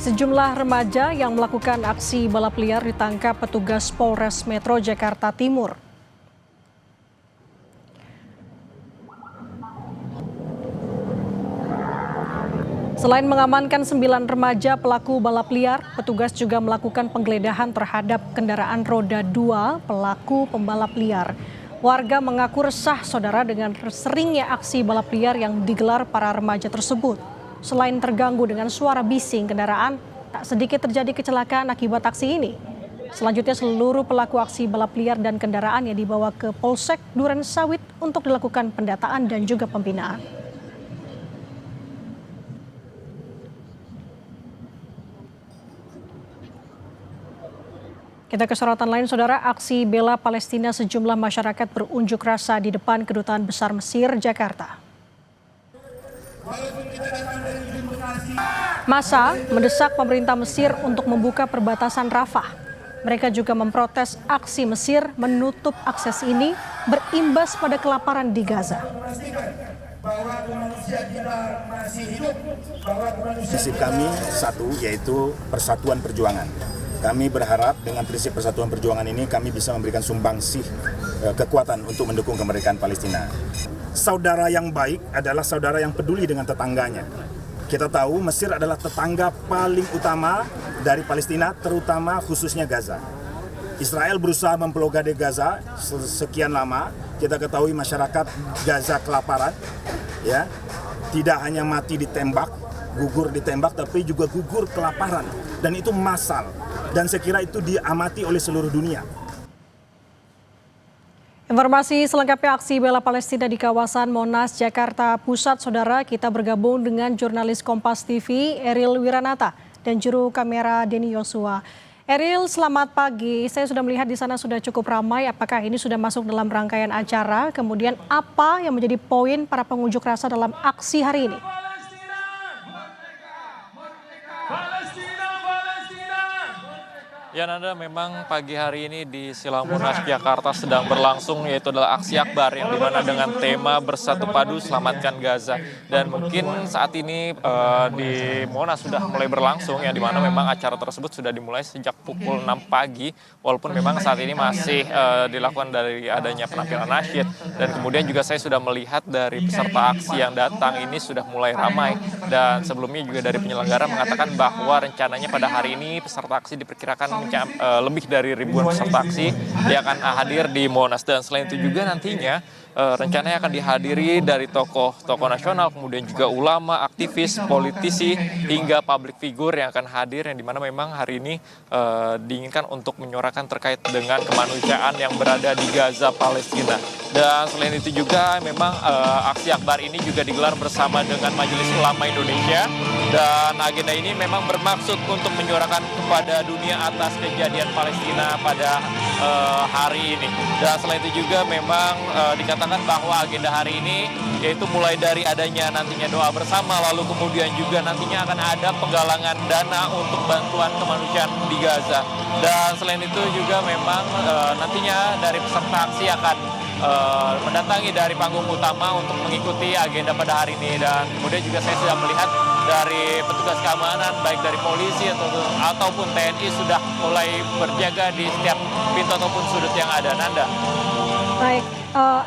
Sejumlah remaja yang melakukan aksi balap liar ditangkap petugas Polres Metro Jakarta Timur. Selain mengamankan 9 remaja pelaku balap liar, petugas juga melakukan penggeledahan terhadap kendaraan roda 2 pelaku pembalap liar. Warga mengaku resah saudara dengan seringnya aksi balap liar yang digelar para remaja tersebut. Selain terganggu dengan suara bising kendaraan, tak sedikit terjadi kecelakaan akibat aksi ini. Selanjutnya seluruh pelaku aksi balap liar dan kendaraan yang dibawa ke Polsek Durensawit untuk dilakukan pendataan dan juga pembinaan. Kita ke sorotan lain, saudara. Aksi bela Palestina, sejumlah masyarakat berunjuk rasa di depan Kedutaan Besar Mesir, Jakarta. Massa mendesak pemerintah Mesir untuk membuka perbatasan Rafah. Mereka juga memprotes aksi Mesir menutup akses ini berimbas pada kelaparan di Gaza. Prinsip kami satu, yaitu persatuan perjuangan. Kami berharap dengan prinsip persatuan perjuangan ini kami bisa memberikan sumbangsih kekuatan untuk mendukung kemerdekaan Palestina. Saudara yang baik adalah saudara yang peduli dengan tetangganya. Kita tahu Mesir adalah tetangga paling utama dari Palestina, terutama khususnya Gaza. Israel berusaha memblokade Gaza sekian lama. Kita ketahui masyarakat Gaza kelaparan, ya, tidak hanya mati ditembak, gugur ditembak, tapi juga gugur kelaparan, dan itu massal. Dan saya kira itu diamati oleh seluruh dunia. Informasi selengkapnya aksi bela Palestina di kawasan Monas, Jakarta Pusat, saudara. Kita bergabung dengan jurnalis Kompas TV, Eril Wiranata, dan juru kamera Denny Yosua. Eril, selamat pagi. Saya sudah melihat di sana sudah cukup ramai. Apakah ini sudah masuk dalam rangkaian acara? Kemudian apa yang menjadi poin para pengunjuk rasa dalam aksi hari ini? Ya Nanda, memang pagi hari ini di Silang Monas Jakarta sedang berlangsung, yaitu adalah aksi akbar yang dimana dengan tema Bersatu Padu Selamatkan Gaza. Dan mungkin saat ini di Monas sudah mulai berlangsung, ya, dimana memang acara tersebut sudah dimulai sejak pukul 6 pagi, walaupun memang saat ini masih dilakukan dari adanya penampilan nasyid. Dan kemudian juga saya sudah melihat dari peserta aksi yang datang ini sudah mulai ramai. Dan sebelumnya juga dari penyelenggara mengatakan bahwa rencananya pada hari ini peserta aksi diperkirakan lebih dari ribuan peserta aksi yang akan hadir di Monas. Dan selain itu juga nantinya rencananya akan dihadiri dari tokoh nasional, kemudian juga ulama, aktivis, politisi, hingga public figure yang akan hadir, yang dimana memang hari ini diinginkan untuk menyuarakan terkait dengan kemanusiaan yang berada di Gaza, Palestina. Dan selain itu juga memang aksi akbar ini juga digelar bersama dengan Majelis Ulama Indonesia, dan agenda ini memang bermaksud untuk menyuarakan kepada dunia atas kejadian Palestina pada hari ini. Dan selain itu juga memang dikatakan bahwa agenda hari ini yaitu mulai dari adanya nantinya doa bersama, lalu kemudian juga nantinya akan ada penggalangan dana untuk bantuan kemanusiaan di Gaza. Dan selain itu juga memang nantinya dari peserta aksi akan mendatangi dari panggung utama untuk mengikuti agenda pada hari ini. Dan kemudian juga saya sudah melihat dari petugas keamanan baik dari polisi ataupun TNI sudah mulai berjaga di setiap pintu ataupun sudut yang ada. Nanda. Baik,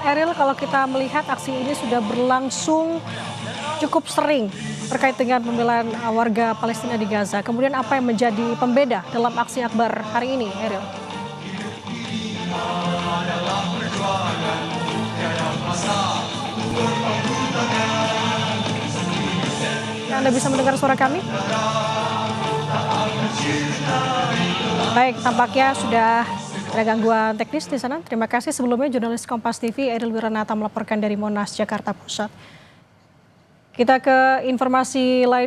Eril, kalau kita melihat aksi ini sudah berlangsung cukup sering terkait dengan pembelaan warga Palestina di Gaza. Kemudian apa yang menjadi pembeda dalam aksi akbar hari ini, Eril? Anda bisa mendengar suara kami? Baik, tampaknya sudah ada gangguan teknis di sana. Terima kasih sebelumnya jurnalis Kompas TV Eril Wiranata melaporkan dari Monas, Jakarta Pusat. Kita ke informasi lain.